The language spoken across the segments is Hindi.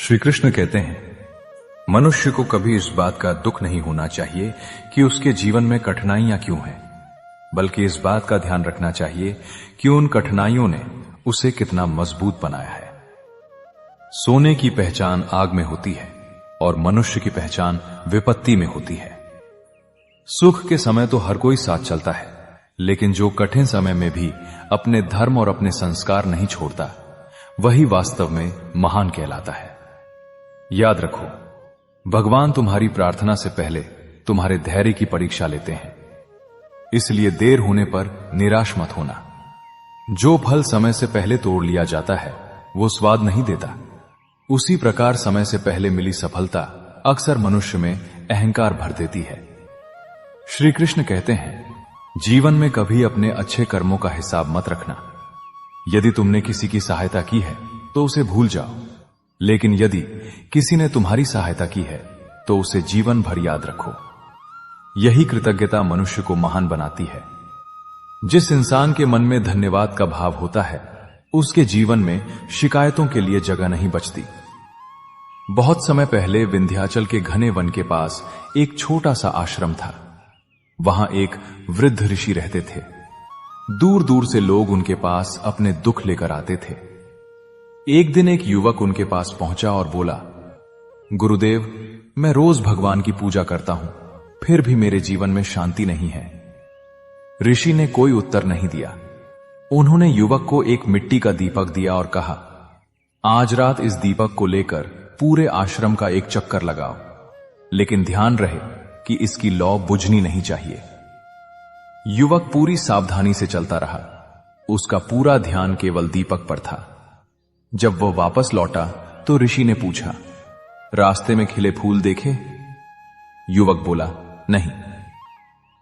श्री कृष्ण कहते हैं, मनुष्य को कभी इस बात का दुख नहीं होना चाहिए कि उसके जीवन में कठिनाइयां क्यों हैं, बल्कि इस बात का ध्यान रखना चाहिए कि उन कठिनाइयों ने उसे कितना मजबूत बनाया है। सोने की पहचान आग में होती है और मनुष्य की पहचान विपत्ति में होती है। सुख के समय तो हर कोई साथ चलता है, लेकिन जो कठिन समय में भी अपने धर्म और अपने संस्कार नहीं छोड़ता, वही वास्तव में महान कहलाता है। याद रखो, भगवान तुम्हारी प्रार्थना से पहले तुम्हारे धैर्य की परीक्षा लेते हैं, इसलिए देर होने पर निराश मत होना। जो फल समय से पहले तोड़ लिया जाता है वो स्वाद नहीं देता। उसी प्रकार समय से पहले मिली सफलता अक्सर मनुष्य में अहंकार भर देती है। श्री कृष्ण कहते हैं, जीवन में कभी अपने अच्छे कर्मों का हिसाब मत रखना। यदि तुमने किसी की सहायता की है तो उसे भूल जाओ, लेकिन यदि किसी ने तुम्हारी सहायता की है तो उसे जीवन भर याद रखो। यही कृतज्ञता मनुष्य को महान बनाती है। जिस इंसान के मन में धन्यवाद का भाव होता है, उसके जीवन में शिकायतों के लिए जगह नहीं बचती। बहुत समय पहले विंध्याचल के घने वन के पास एक छोटा सा आश्रम था। वहां एक वृद्ध ऋषि रहते थे। दूर दूर से लोग उनके पास अपने दुख लेकर आते थे। एक दिन एक युवक उनके पास पहुंचा और बोला, गुरुदेव, मैं रोज भगवान की पूजा करता हूं, फिर भी मेरे जीवन में शांति नहीं है। ऋषि ने कोई उत्तर नहीं दिया। उन्होंने युवक को एक मिट्टी का दीपक दिया और कहा, आज रात इस दीपक को लेकर पूरे आश्रम का एक चक्कर लगाओ, लेकिन ध्यान रहे कि इसकी लौ बुझनी नहीं चाहिए। युवक पूरी सावधानी से चलता रहा। उसका पूरा ध्यान केवल दीपक पर था। जब वह वापस लौटा तो ऋषि ने पूछा, रास्ते में खिले फूल देखे? युवक बोला, नहीं।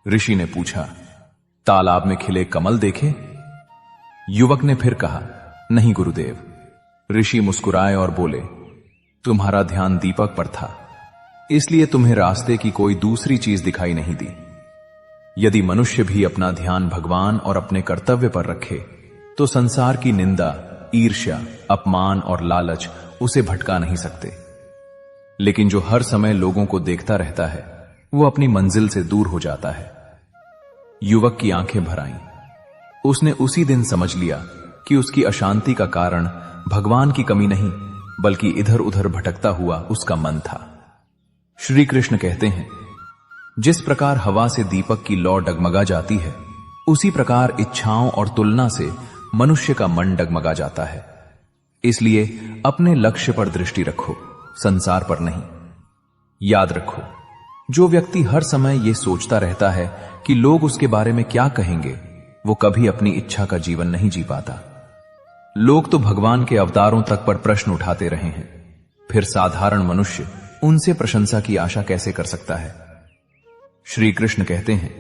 ऋषि ने पूछा, तालाब में खिले कमल देखे? युवक ने फिर कहा, नहीं गुरुदेव। ऋषि मुस्कुराए और बोले, तुम्हारा ध्यान दीपक पर था, इसलिए तुम्हें रास्ते की कोई दूसरी चीज दिखाई नहीं दी। यदि मनुष्य भी अपना ध्यान भगवान और अपने कर्तव्य पर रखे तो संसार की निंदा, ईर्ष्या, अपमान और लालच उसे भटका नहीं सकते। लेकिन जो हर समय लोगों को देखता रहता है, वो अपनी मंजिल से दूर हो जाता है। युवक की आंखें भर आईं। उसने उसी दिन समझ लिया कि उसकी अशांति का कारण भगवान की कमी नहीं, बल्कि इधर उधर भटकता हुआ उसका मन था। श्री कृष्ण कहते हैं, जिस प्रकार हवा से दीपक की लौ डगमगा जाती है, उसी प्रकार इच्छाओं और तुलना से मनुष्य का मन डगमगा जाता है। इसलिए अपने लक्ष्य पर दृष्टि रखो, संसार पर नहीं। याद रखो, जो व्यक्ति हर समय यह सोचता रहता है कि लोग उसके बारे में क्या कहेंगे, वो कभी अपनी इच्छा का जीवन नहीं जी पाता। लोग तो भगवान के अवतारों तक पर प्रश्न उठाते रहे हैं, फिर साधारण मनुष्य उनसे प्रशंसा की आशा कैसे कर सकता है? श्री कृष्ण कहते हैं,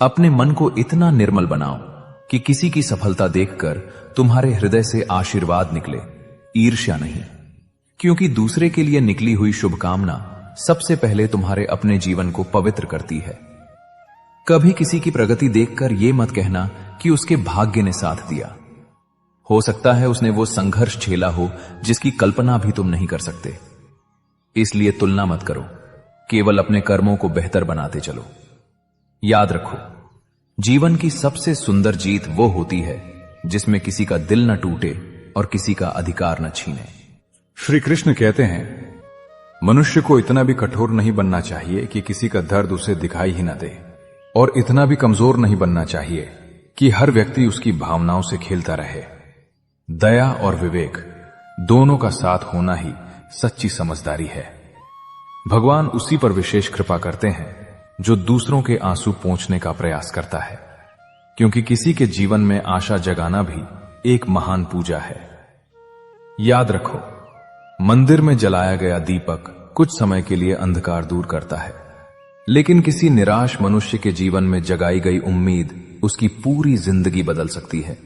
अपने मन को इतना निर्मल बनाओ कि किसी की सफलता देखकर तुम्हारे हृदय से आशीर्वाद निकले, ईर्ष्या नहीं। क्योंकि दूसरे के लिए निकली हुई शुभकामना सबसे पहले तुम्हारे अपने जीवन को पवित्र करती है। कभी किसी की प्रगति देखकर यह मत कहना कि उसके भाग्य ने साथ दिया। हो सकता है उसने वो संघर्ष झेला हो जिसकी कल्पना भी तुम नहीं कर सकते। इसलिए तुलना मत करो, केवल अपने कर्मों को बेहतर बनाते चलो। याद रखो, जीवन की सबसे सुंदर जीत वो होती है जिसमें किसी का दिल न टूटे और किसी का अधिकार न छीने। श्री कृष्ण कहते हैं, मनुष्य को इतना भी कठोर नहीं बनना चाहिए कि किसी का दर्द उसे दिखाई ही न दे, और इतना भी कमजोर नहीं बनना चाहिए कि हर व्यक्ति उसकी भावनाओं से खेलता रहे। दया और विवेक दोनों का साथ होना ही सच्ची समझदारी है। भगवान उसी पर विशेष कृपा करते हैं जो दूसरों के आंसू पोंछने का प्रयास करता है, क्योंकि किसी के जीवन में आशा जगाना भी एक महान पूजा है। याद रखो, मंदिर में जलाया गया दीपक कुछ समय के लिए अंधकार दूर करता है, लेकिन किसी निराश मनुष्य के जीवन में जगाई गई उम्मीद उसकी पूरी जिंदगी बदल सकती है।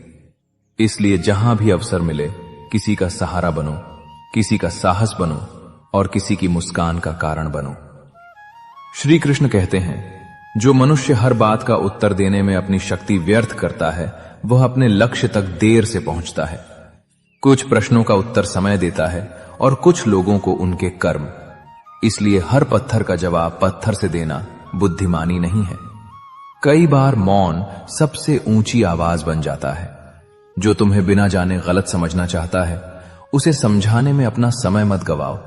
इसलिए जहां भी अवसर मिले, किसी का सहारा बनो, किसी का साहस बनो और किसी की मुस्कान का कारण बनो। श्री कृष्ण कहते हैं, जो मनुष्य हर बात का उत्तर देने में अपनी शक्ति व्यर्थ करता है, वह अपने लक्ष्य तक देर से पहुंचता है। कुछ प्रश्नों का उत्तर समय देता है और कुछ लोगों को उनके कर्म। इसलिए हर पत्थर का जवाब पत्थर से देना बुद्धिमानी नहीं है। कई बार मौन सबसे ऊंची आवाज बन जाता है। जो तुम्हें बिना जाने गलत समझना चाहता है, उसे समझाने में अपना समय मत गवाओ।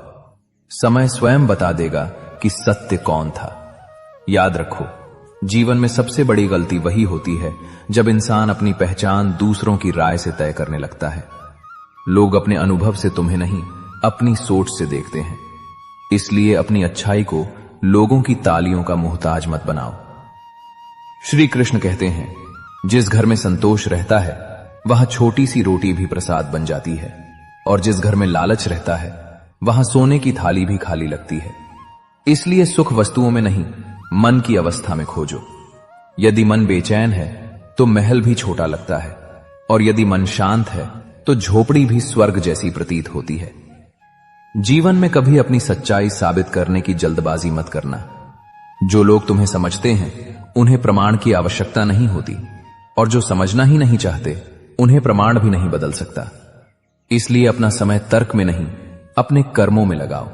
समय स्वयं बता देगा कि सत्य कौन था। याद रखो, जीवन में सबसे बड़ी गलती वही होती है जब इंसान अपनी पहचान दूसरों की राय से तय करने लगता है। लोग अपने अनुभव से तुम्हें नहीं, अपनी सोच से देखते हैं। इसलिए अपनी अच्छाई को लोगों की तालियों का मोहताज मत बनाओ। श्री कृष्ण कहते हैं, जिस घर में संतोष रहता है वहां छोटी सी रोटी भी प्रसाद बन जाती है, और जिस घर में लालच रहता है वहां सोने की थाली भी खाली लगती है। इसलिए सुख वस्तुओं में नहीं, मन की अवस्था में खोजो। यदि मन बेचैन है तो महल भी छोटा लगता है, और यदि मन शांत है तो झोपड़ी भी स्वर्ग जैसी प्रतीत होती है। जीवन में कभी अपनी सच्चाई साबित करने की जल्दबाजी मत करना। जो लोग तुम्हें समझते हैं उन्हें प्रमाण की आवश्यकता नहीं होती, और जो समझना ही नहीं चाहते उन्हें प्रमाण भी नहीं बदल सकता। इसलिए अपना समय तर्क में नहीं, अपने कर्मों में लगाओ।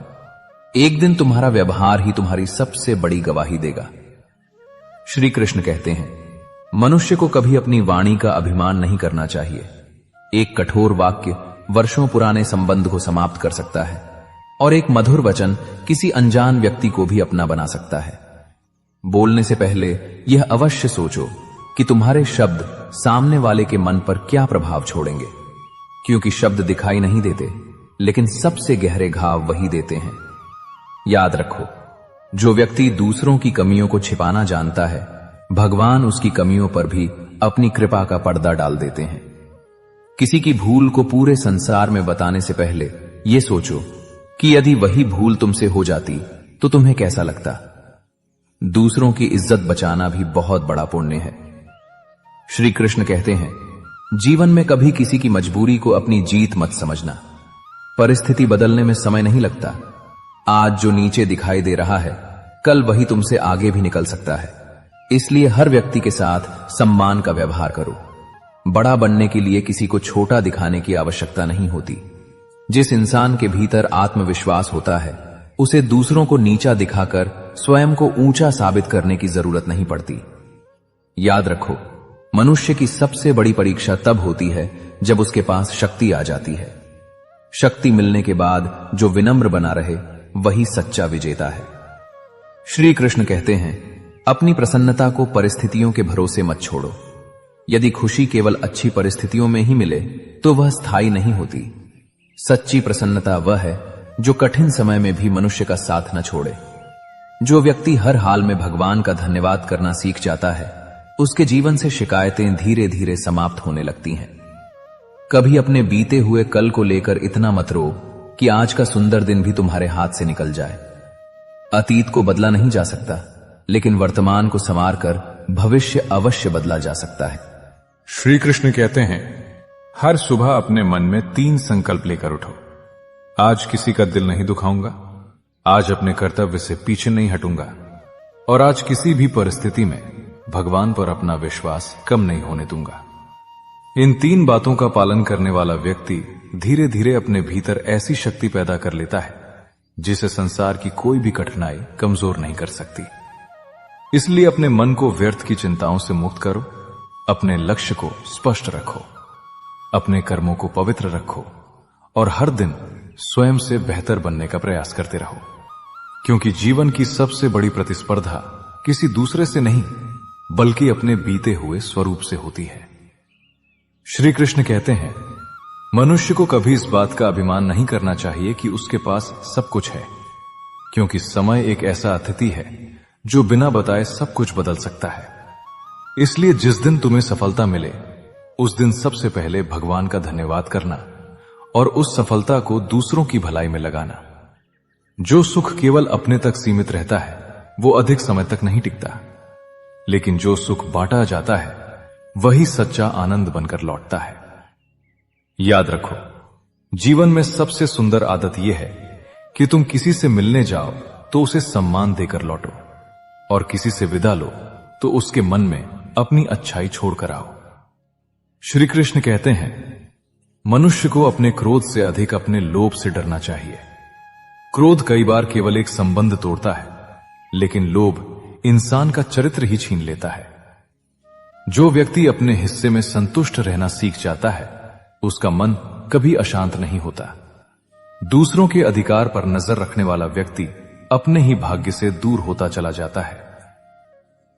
एक दिन तुम्हारा व्यवहार ही तुम्हारी सबसे बड़ी गवाही देगा। श्री कृष्ण कहते हैं, मनुष्य को कभी अपनी वाणी का अभिमान नहीं करना चाहिए। एक कठोर वाक्य वर्षों पुराने संबंध को समाप्त कर सकता है, और एक मधुर वचन किसी अनजान व्यक्ति को भी अपना बना सकता है। बोलने से पहले यह अवश्य सोचो कि तुम्हारे शब्द सामने वाले के मन पर क्या प्रभाव छोड़ेंगे, क्योंकि शब्द दिखाई नहीं देते, लेकिन सबसे गहरे घाव वही देते हैं। याद रखो, जो व्यक्ति दूसरों की कमियों को छिपाना जानता है, भगवान उसकी कमियों पर भी अपनी कृपा का पर्दा डाल देते हैं। किसी की भूल को पूरे संसार में बताने से पहले यह सोचो कि यदि वही भूल तुमसे हो जाती तो तुम्हें कैसा लगता। दूसरों की इज्जत बचाना भी बहुत बड़ा पुण्य है। श्री कृष्ण कहते हैं, जीवन में कभी किसी की मजबूरी को अपनी जीत मत समझना। परिस्थिति बदलने में समय नहीं लगता। आज जो नीचे दिखाई दे रहा है, कल वही तुमसे आगे भी निकल सकता है। इसलिए हर व्यक्ति के साथ सम्मान का व्यवहार करो। बड़ा बनने के लिए किसी को छोटा दिखाने की आवश्यकता नहीं होती। जिस इंसान के भीतर आत्मविश्वास होता है, उसे दूसरों को नीचा दिखाकर स्वयं को ऊंचा साबित करने की जरूरत नहीं पड़ती। याद रखो, मनुष्य की सबसे बड़ी परीक्षा तब होती है जब उसके पास शक्ति आ जाती है। शक्ति मिलने के बाद जो विनम्र बना रहे वही सच्चा विजेता है। श्री कृष्ण कहते हैं, अपनी प्रसन्नता को परिस्थितियों के भरोसे मत छोड़ो। यदि खुशी केवल अच्छी परिस्थितियों में ही मिले तो वह स्थायी नहीं होती। सच्ची प्रसन्नता वह है जो कठिन समय में भी मनुष्य का साथ न छोड़े। जो व्यक्ति हर हाल में भगवान का धन्यवाद करना सीख जाता है, उसके जीवन से शिकायतें धीरे धीरे समाप्त होने लगती हैं। कभी अपने बीते हुए कल को लेकर इतना मत रो कि आज का सुंदर दिन भी तुम्हारे हाथ से निकल जाए। अतीत को बदला नहीं जा सकता, लेकिन वर्तमान को संवार कर भविष्य अवश्य बदला जा सकता है। श्री कृष्ण कहते हैं, हर सुबह अपने मन में 3 संकल्प लेकर उठो। आज किसी का दिल नहीं दुखाऊंगा, आज अपने कर्तव्य से पीछे नहीं हटूंगा, और आज किसी भी परिस्थिति में भगवान पर अपना विश्वास कम नहीं होने दूंगा। इन 3 बातों का पालन करने वाला व्यक्ति धीरे धीरे अपने भीतर ऐसी शक्ति पैदा कर लेता है जिसे संसार की कोई भी कठिनाई कमजोर नहीं कर सकती। इसलिए अपने मन को व्यर्थ की चिंताओं से मुक्त करो, अपने लक्ष्य को स्पष्ट रखो, अपने कर्मों को पवित्र रखो, और हर दिन स्वयं से बेहतर बनने का प्रयास करते रहो। क्योंकि जीवन की सबसे बड़ी प्रतिस्पर्धा किसी दूसरे से नहीं, बल्कि अपने बीते हुए स्वरूप से होती है। श्री कृष्ण कहते हैं, मनुष्य को कभी इस बात का अभिमान नहीं करना चाहिए कि उसके पास सब कुछ है, क्योंकि समय एक ऐसा अतिथि है जो बिना बताए सब कुछ बदल सकता है। इसलिए जिस दिन तुम्हें सफलता मिले, उस दिन सबसे पहले भगवान का धन्यवाद करना और उस सफलता को दूसरों की भलाई में लगाना। जो सुख केवल अपने तक सीमित रहता है वो अधिक समय तक नहीं टिकता, लेकिन जो सुख बांटा जाता है वही सच्चा आनंद बनकर लौटता है। याद रखो, जीवन में सबसे सुंदर आदत यह है कि तुम किसी से मिलने जाओ तो उसे सम्मान देकर लौटो, और किसी से विदा लो तो उसके मन में अपनी अच्छाई छोड़कर आओ। श्री कृष्ण कहते हैं, मनुष्य को अपने क्रोध से अधिक अपने लोभ से डरना चाहिए। क्रोध कई बार केवल एक संबंध तोड़ता है, लेकिन लोभ इंसान का चरित्र ही छीन लेता है। जो व्यक्ति अपने हिस्से में संतुष्ट रहना सीख जाता है, उसका मन कभी अशांत नहीं होता। दूसरों के अधिकार पर नजर रखने वाला व्यक्ति अपने ही भाग्य से दूर होता चला जाता है।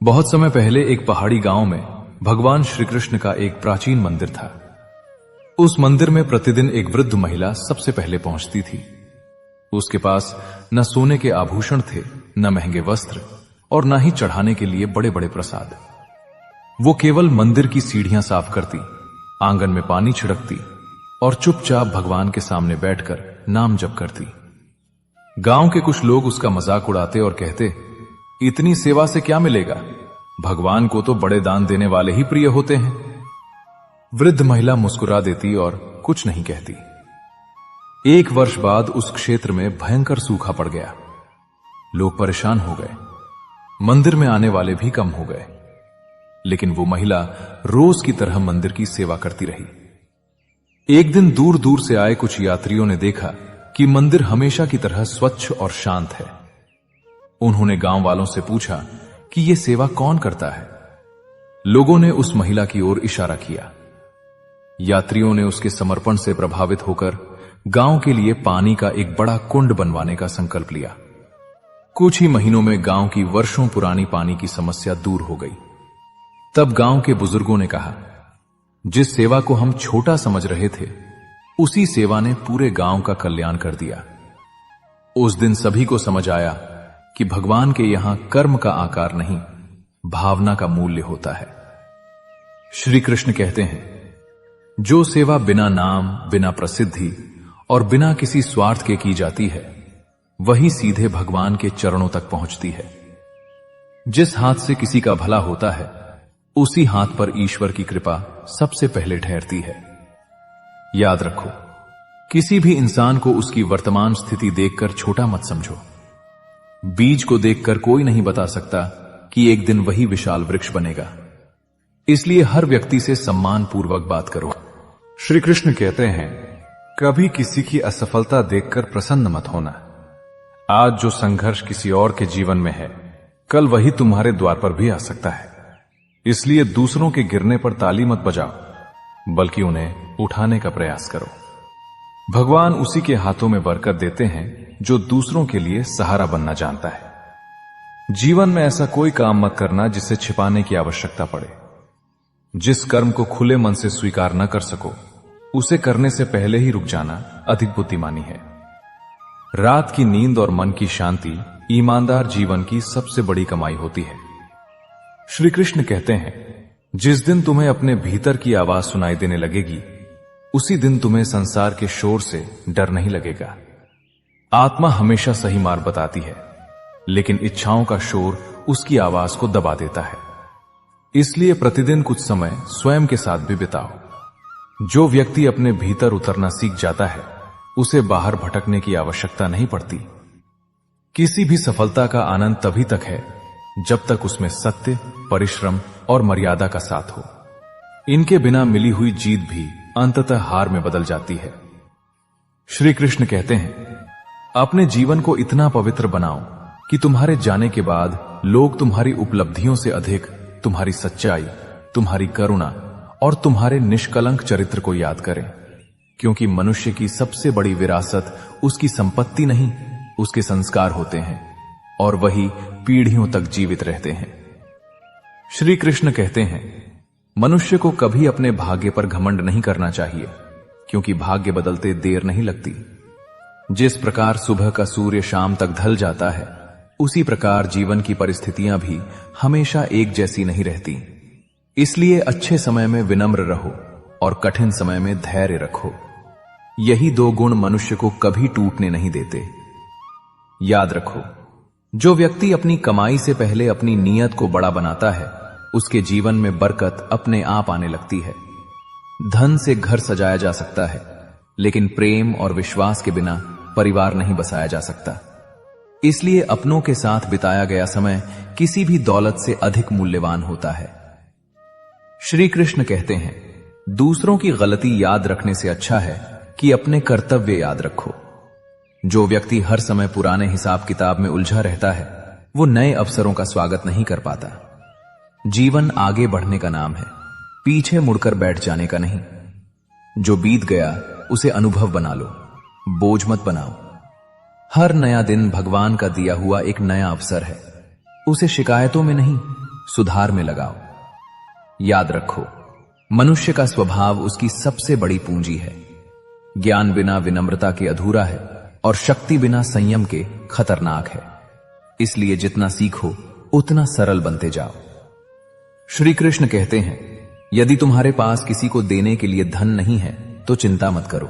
बहुत समय पहले एक पहाड़ी गांव में भगवान श्री कृष्ण का एक प्राचीन मंदिर था। उस मंदिर में प्रतिदिन एक वृद्ध महिला सबसे पहले पहुंचती थी। उसके पास न सोने के आभूषण थे, न महंगे वस्त्र, और न ही चढ़ाने के लिए बड़े बड़े प्रसाद। वो केवल मंदिर की सीढ़ियां साफ करती, आंगन में पानी छिड़कती और चुपचाप भगवान के सामने बैठकर नाम जप करती। गांव के कुछ लोग उसका मजाक उड़ाते और कहते, इतनी सेवा से क्या मिलेगा? भगवान को तो बड़े दान देने वाले ही प्रिय होते हैं। वृद्ध महिला मुस्कुरा देती और कुछ नहीं कहती। एक वर्ष बाद उस क्षेत्र में भयंकर सूखा पड़ गया। लोग परेशान हो गए, मंदिर में आने वाले भी कम हो गए, लेकिन वो महिला रोज की तरह मंदिर की सेवा करती रही। एक दिन दूर दूर से आए कुछ यात्रियों ने देखा कि मंदिर हमेशा की तरह स्वच्छ और शांत है। उन्होंने गांव वालों से पूछा कि यह सेवा कौन करता है। लोगों ने उस महिला की ओर इशारा किया। यात्रियों ने उसके समर्पण से प्रभावित होकर गांव के लिए पानी का एक बड़ा कुंड बनवाने का संकल्प लिया। कुछ ही महीनों में गांव की वर्षों पुरानी पानी की समस्या दूर हो गई। तब गांव के बुजुर्गों ने कहा, जिस सेवा को हम छोटा समझ रहे थे, उसी सेवा ने पूरे गांव का कल्याण कर दिया। उस दिन सभी को समझ आया कि भगवान के यहां कर्म का आकार नहीं, भावना का मूल्य होता है। श्री कृष्ण कहते हैं, जो सेवा बिना नाम, बिना प्रसिद्धि और बिना किसी स्वार्थ के की जाती है, वही सीधे भगवान के चरणों तक पहुंचती है। जिस हाथ से किसी का भला होता है, उसी हाथ पर ईश्वर की कृपा सबसे पहले ठहरती है। याद रखो, किसी भी इंसान को उसकी वर्तमान स्थिति देखकर छोटा मत समझो। बीज को देखकर कोई नहीं बता सकता कि एक दिन वही विशाल वृक्ष बनेगा। इसलिए हर व्यक्ति से सम्मान पूर्वक बात करो। श्री कृष्ण कहते हैं, कभी किसी की असफलता देखकर प्रसन्न मत होना। आज जो संघर्ष किसी और के जीवन में है, कल वही तुम्हारे द्वार पर भी आ सकता है। इसलिए दूसरों के गिरने पर ताली मत बजाओ, बल्कि उन्हें उठाने का प्रयास करो। भगवान उसी के हाथों में बरकत देते हैं जो दूसरों के लिए सहारा बनना जानता है। जीवन में ऐसा कोई काम मत करना जिसे छिपाने की आवश्यकता पड़े। जिस कर्म को खुले मन से स्वीकार न कर सको, उसे करने से पहले ही रुक जाना अधिक बुद्धिमानी है। रात की नींद और मन की शांति ईमानदार जीवन की सबसे बड़ी कमाई होती है। श्री कृष्ण कहते हैं, जिस दिन तुम्हें अपने भीतर की आवाज सुनाई देने लगेगी, उसी दिन तुम्हें संसार के शोर से डर नहीं लगेगा। आत्मा हमेशा सही मार्ग बताती है, लेकिन इच्छाओं का शोर उसकी आवाज को दबा देता है। इसलिए प्रतिदिन कुछ समय स्वयं के साथ भी बिताओ। जो व्यक्ति अपने भीतर उतरना सीख जाता है, उसे बाहर भटकने की आवश्यकता नहीं पड़ती। किसी भी सफलता का आनंद तभी तक है जब तक उसमें सत्य, परिश्रम और मर्यादा का साथ हो। इनके बिना मिली हुई जीत भी अंततः हार में बदल जाती है। श्री कृष्ण कहते हैं, अपने जीवन को इतना पवित्र बनाओ कि तुम्हारे जाने के बाद लोग तुम्हारी उपलब्धियों से अधिक तुम्हारी सच्चाई, तुम्हारी करुणा और तुम्हारे निष्कलंक चरित्र को याद करें। क्योंकि मनुष्य की सबसे बड़ी विरासत उसकी संपत्ति नहीं, उसके संस्कार होते हैं, और वही पीढ़ियों तक जीवित रहते हैं। श्री कृष्ण कहते हैं, मनुष्य को कभी अपने भाग्य पर घमंड नहीं करना चाहिए, क्योंकि भाग्य बदलते देर नहीं लगती। जिस प्रकार सुबह का सूर्य शाम तक ढल जाता है, उसी प्रकार जीवन की परिस्थितियां भी हमेशा एक जैसी नहीं रहती। इसलिए अच्छे समय में विनम्र रहो और कठिन समय में धैर्य रखो। यही दो गुण मनुष्य को कभी टूटने नहीं देते। याद रखो, जो व्यक्ति अपनी कमाई से पहले अपनी नीयत को बड़ा बनाता है, उसके जीवन में बरकत अपने आप आने लगती है। धन से घर सजाया जा सकता है, लेकिन प्रेम और विश्वास के बिना परिवार नहीं बसाया जा सकता। इसलिए अपनों के साथ बिताया गया समय किसी भी दौलत से अधिक मूल्यवान होता है। श्री कृष्ण कहते हैं, दूसरों की गलती याद रखने से अच्छा है कि अपने कर्तव्य याद रखो। जो व्यक्ति हर समय पुराने हिसाब किताब में उलझा रहता है वो नए अवसरों का स्वागत नहीं कर पाता। जीवन आगे बढ़ने का नाम है, पीछे मुड़कर बैठ जाने का नहीं। जो बीत गया उसे अनुभव बना लो, बोझ मत बनाओ। हर नया दिन भगवान का दिया हुआ एक नया अवसर है, उसे शिकायतों में नहीं सुधार में लगाओ। याद रखो, मनुष्य का स्वभाव उसकी सबसे बड़ी पूंजी है। ज्ञान बिना विनम्रता के अधूरा है और शक्ति बिना संयम के खतरनाक है। इसलिए जितना सीखो उतना सरल बनते जाओ। श्री कृष्ण कहते हैं, यदि तुम्हारे पास किसी को देने के लिए धन नहीं है तो चिंता मत करो।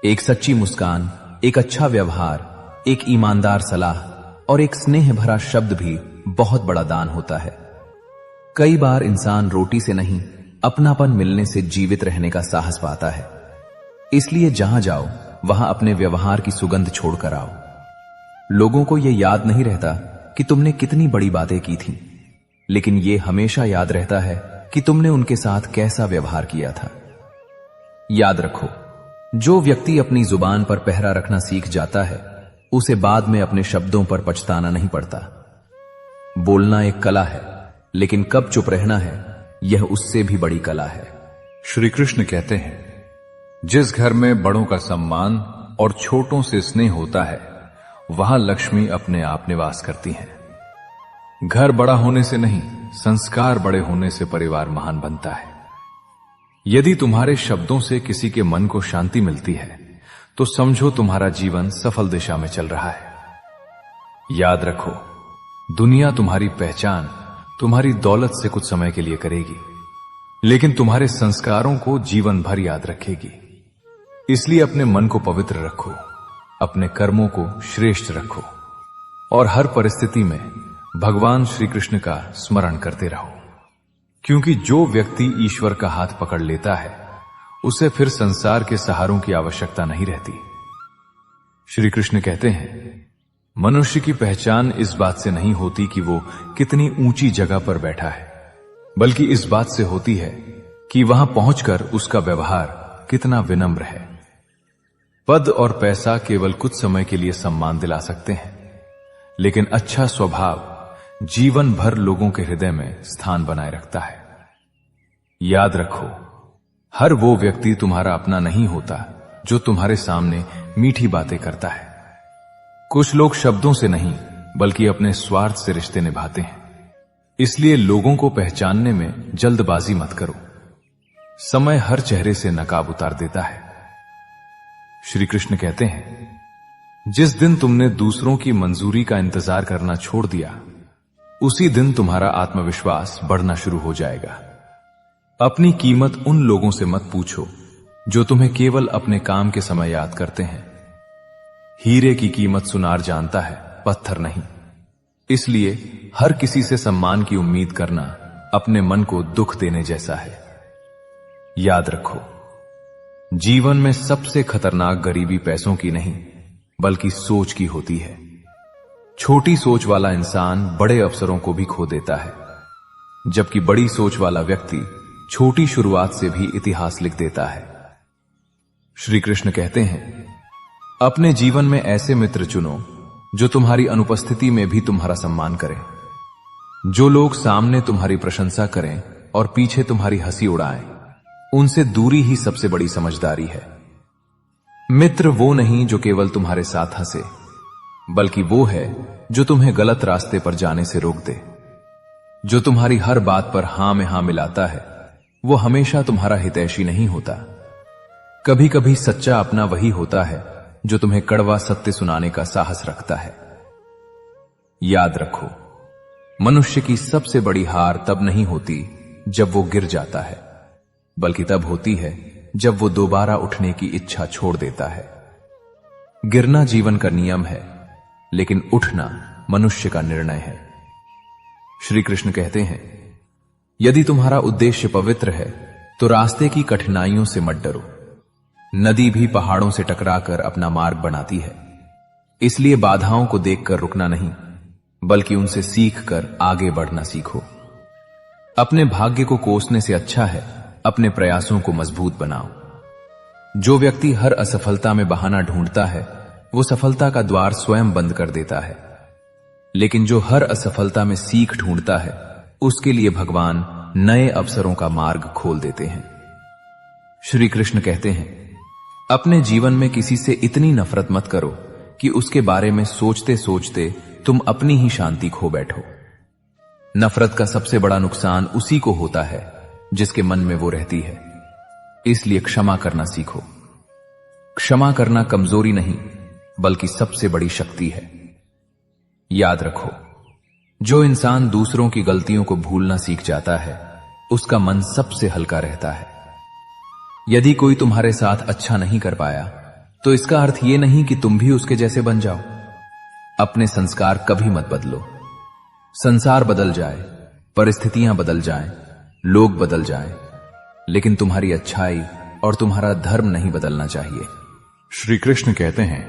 एक सच्ची मुस्कान, एक अच्छा व्यवहार, एक ईमानदार सलाह और एक स्नेह भरा शब्द भी बहुत बड़ा दान होता है। कई बार इंसान रोटी से नहीं अपनापन मिलने से जीवित रहने का साहस पाता है। इसलिए जहां जाओ वहां अपने व्यवहार की सुगंध छोड़कर आओ। लोगों को यह याद नहीं रहता कि तुमने कितनी बड़ी बातें की थी, लेकिन यह हमेशा याद रहता है कि तुमने उनके साथ कैसा व्यवहार किया था। याद रखो, जो व्यक्ति अपनी जुबान पर पहरा रखना सीख जाता है उसे बाद में अपने शब्दों पर पछताना नहीं पड़ता। बोलना एक कला है, लेकिन कब चुप रहना है यह उससे भी बड़ी कला है। श्री कृष्ण कहते हैं, जिस घर में बड़ों का सम्मान और छोटों से स्नेह होता है वहां लक्ष्मी अपने आप निवास करती है। घर बड़ा होने से नहीं, संस्कार बड़े होने से परिवार महान बनता है। यदि तुम्हारे शब्दों से किसी के मन को शांति मिलती है तो समझो तुम्हारा जीवन सफल दिशा में चल रहा है। याद रखो, दुनिया तुम्हारी पहचान तुम्हारी दौलत से कुछ समय के लिए करेगी, लेकिन तुम्हारे संस्कारों को जीवन भर याद रखेगी। इसलिए अपने मन को पवित्र रखो, अपने कर्मों को श्रेष्ठ रखो और हर परिस्थिति में भगवान श्री कृष्ण का स्मरण करते रहो। क्योंकि जो व्यक्ति ईश्वर का हाथ पकड़ लेता है उसे फिर संसार के सहारों की आवश्यकता नहीं रहती। श्री कृष्ण कहते हैं, मनुष्य की पहचान इस बात से नहीं होती कि वो कितनी ऊंची जगह पर बैठा है, बल्कि इस बात से होती है कि वहां पहुंचकर उसका व्यवहार कितना विनम्र है। पद और पैसा केवल कुछ समय के लिए सम्मान दिला सकते हैं, लेकिन अच्छा स्वभाव जीवन भर लोगों के हृदय में स्थान बनाए रखता है। याद रखो, हर वो व्यक्ति तुम्हारा अपना नहीं होता जो तुम्हारे सामने मीठी बातें करता है। कुछ लोग शब्दों से नहीं बल्कि अपने स्वार्थ से रिश्ते निभाते हैं। इसलिए लोगों को पहचानने में जल्दबाजी मत करो। समय हर चेहरे से नकाब उतार देता है। श्री कृष्ण कहते हैं, जिस दिन तुमने दूसरों की मंजूरी का इंतजार करना छोड़ दिया उसी दिन तुम्हारा आत्मविश्वास बढ़ना शुरू हो जाएगा। अपनी कीमत उन लोगों से मत पूछो जो तुम्हें केवल अपने काम के समय याद करते हैं। हीरे की कीमत सुनार जानता है, पत्थर नहीं। इसलिए हर किसी से सम्मान की उम्मीद करना अपने मन को दुख देने जैसा है। याद रखो, जीवन में सबसे खतरनाक गरीबी पैसों की नहीं बल्कि सोच की होती है। छोटी सोच वाला इंसान बड़े अवसरों को भी खो देता है, जबकि बड़ी सोच वाला व्यक्ति छोटी शुरुआत से भी इतिहास लिख देता है। श्री कृष्ण कहते हैं, अपने जीवन में ऐसे मित्र चुनो जो तुम्हारी अनुपस्थिति में भी तुम्हारा सम्मान करें। जो लोग सामने तुम्हारी प्रशंसा करें और पीछे तुम्हारी हंसी उड़ाएं, उनसे दूरी ही सबसे बड़ी समझदारी है। मित्र वो नहीं जो केवल तुम्हारे साथ हंसे, बल्कि वो है जो तुम्हें गलत रास्ते पर जाने से रोक दे। जो तुम्हारी हर बात पर हां में हां मिलाता है वो हमेशा तुम्हारा हितैषी नहीं होता। कभी कभी सच्चा अपना वही होता है जो तुम्हें कड़वा सत्य सुनाने का साहस रखता है। याद रखो, मनुष्य की सबसे बड़ी हार तब नहीं होती जब वो गिर जाता है, बल्कि तब होती है जब वो दोबारा उठने की इच्छा छोड़ देता है। गिरना जीवन का नियम है, लेकिन उठना मनुष्य का निर्णय है। श्री कृष्ण कहते हैं, यदि तुम्हारा उद्देश्य पवित्र है तो रास्ते की कठिनाइयों से मत डरो। नदी भी पहाड़ों से टकराकर अपना मार्ग बनाती है। इसलिए बाधाओं को देखकर रुकना नहीं, बल्कि उनसे सीखकर आगे बढ़ना सीखो। अपने भाग्य को कोसने से अच्छा है अपने प्रयासों को मजबूत बनाओ। जो व्यक्ति हर असफलता में बहाना ढूंढता है वो सफलता का द्वार स्वयं बंद कर देता है, लेकिन जो हर असफलता में सीख ढूंढता है उसके लिए भगवान नए अवसरों का मार्ग खोल देते हैं। श्री कृष्ण कहते हैं, अपने जीवन में किसी से इतनी नफरत मत करो कि उसके बारे में सोचते सोचते तुम अपनी ही शांति खो बैठो। नफरत का सबसे बड़ा नुकसान उसी को होता है जिसके मन में वो रहती है। इसलिए क्षमा करना सीखो। क्षमा करना कमजोरी नहीं बल्कि सबसे बड़ी शक्ति है। याद रखो, जो इंसान दूसरों की गलतियों को भूलना सीख जाता है उसका मन सबसे हल्का रहता है। यदि कोई तुम्हारे साथ अच्छा नहीं कर पाया तो इसका अर्थ यह नहीं कि तुम भी उसके जैसे बन जाओ। अपने संस्कार कभी मत बदलो। संसार बदल जाए, परिस्थितियां बदल जाएं, लोग बदल जाएं, लेकिन तुम्हारी अच्छाई और तुम्हारा धर्म नहीं बदलना चाहिए। श्री कृष्ण कहते हैं,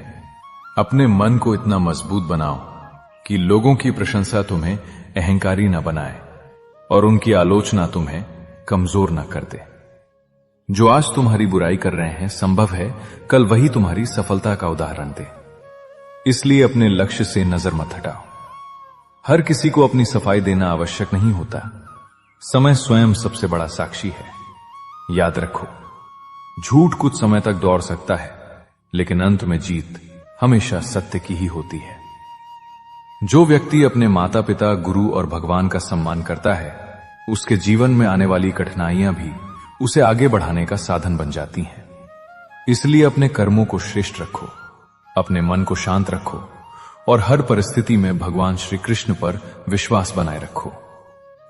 अपने मन को इतना मजबूत बनाओ कि लोगों की प्रशंसा तुम्हें अहंकारी न बनाए और उनकी आलोचना तुम्हें कमजोर न कर दे। जो आज तुम्हारी बुराई कर रहे हैं संभव है कल वही तुम्हारी सफलता का उदाहरण दे। इसलिए अपने लक्ष्य से नजर मत हटाओ। हर किसी को अपनी सफाई देना आवश्यक नहीं होता। समय स्वयं सबसे बड़ा साक्षी है। याद रखो, झूठ कुछ समय तक दौड़ सकता है लेकिन अंत में जीत हमेशा सत्य की ही होती है। जो व्यक्ति अपने माता पिता, गुरु और भगवान का सम्मान करता है उसके जीवन में आने वाली कठिनाइयां भी उसे आगे बढ़ाने का साधन बन जाती हैं। इसलिए अपने कर्मों को श्रेष्ठ रखो, अपने मन को शांत रखो और हर परिस्थिति में भगवान श्री कृष्ण पर विश्वास बनाए रखो,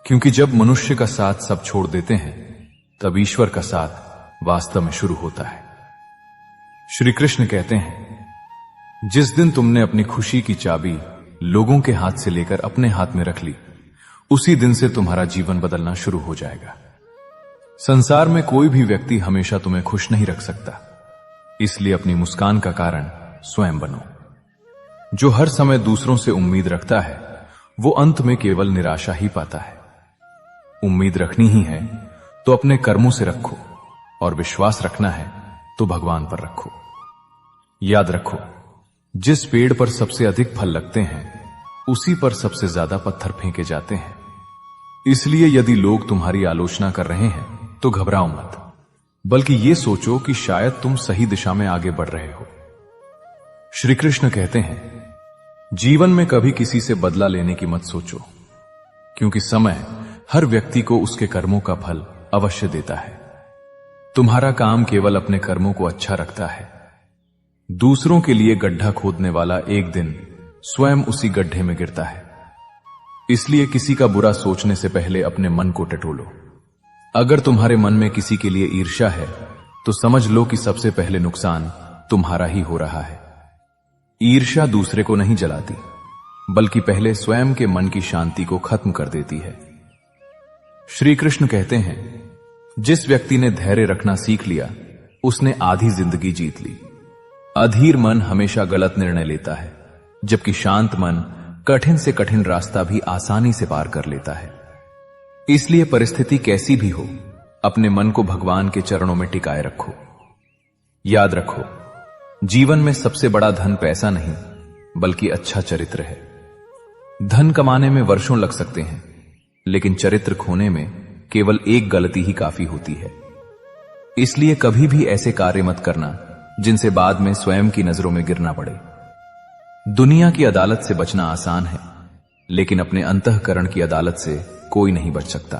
क्योंकि जब मनुष्य का साथ सब छोड़ देते हैं तब ईश्वर का साथ वास्तव में शुरू होता है। श्री कृष्ण कहते हैं, जिस दिन तुमने अपनी खुशी की चाबी लोगों के हाथ से लेकर अपने हाथ में रख ली उसी दिन से तुम्हारा जीवन बदलना शुरू हो जाएगा। संसार में कोई भी व्यक्ति हमेशा तुम्हें खुश नहीं रख सकता, इसलिए अपनी मुस्कान का कारण स्वयं बनो। जो हर समय दूसरों से उम्मीद रखता है वो अंत में केवल निराशा ही पाता है। उम्मीद रखनी ही है तो अपने कर्मों से रखो और विश्वास रखना है तो भगवान पर रखो। याद रखो, जिस पेड़ पर सबसे अधिक फल लगते हैं उसी पर सबसे ज्यादा पत्थर फेंके जाते हैं। इसलिए यदि लोग तुम्हारी आलोचना कर रहे हैं तो घबराओ मत, बल्कि ये सोचो कि शायद तुम सही दिशा में आगे बढ़ रहे हो। श्री कृष्ण कहते हैं, जीवन में कभी किसी से बदला लेने की मत सोचो, क्योंकि समय हर व्यक्ति को उसके कर्मों का फल अवश्य देता है। तुम्हारा काम केवल अपने कर्मों को अच्छा रखता है। दूसरों के लिए गड्ढा खोदने वाला एक दिन स्वयं उसी गड्ढे में गिरता है। इसलिए किसी का बुरा सोचने से पहले अपने मन को टटोलो। अगर तुम्हारे मन में किसी के लिए ईर्ष्या है तो समझ लो कि सबसे पहले नुकसान तुम्हारा ही हो रहा है। ईर्ष्या दूसरे को नहीं जलाती, बल्कि पहले स्वयं के मन की शांति को खत्म कर देती है। श्री कृष्ण कहते हैं, जिस व्यक्ति ने धैर्य रखना सीख लिया उसने आधी जिंदगी जीत ली। अधीर मन हमेशा गलत निर्णय लेता है, जबकि शांत मन कठिन से कठिन रास्ता भी आसानी से पार कर लेता है। इसलिए परिस्थिति कैसी भी हो, अपने मन को भगवान के चरणों में टिकाए रखो। याद रखो, जीवन में सबसे बड़ा धन पैसा नहीं बल्कि अच्छा चरित्र है। धन कमाने में वर्षों लग सकते हैं, लेकिन चरित्र खोने में केवल एक गलती ही काफी होती है। इसलिए कभी भी ऐसे कार्य मत करना जिनसे बाद में स्वयं की नजरों में गिरना पड़े। दुनिया की अदालत से बचना आसान है, लेकिन अपने अंतःकरण की अदालत से कोई नहीं बच सकता।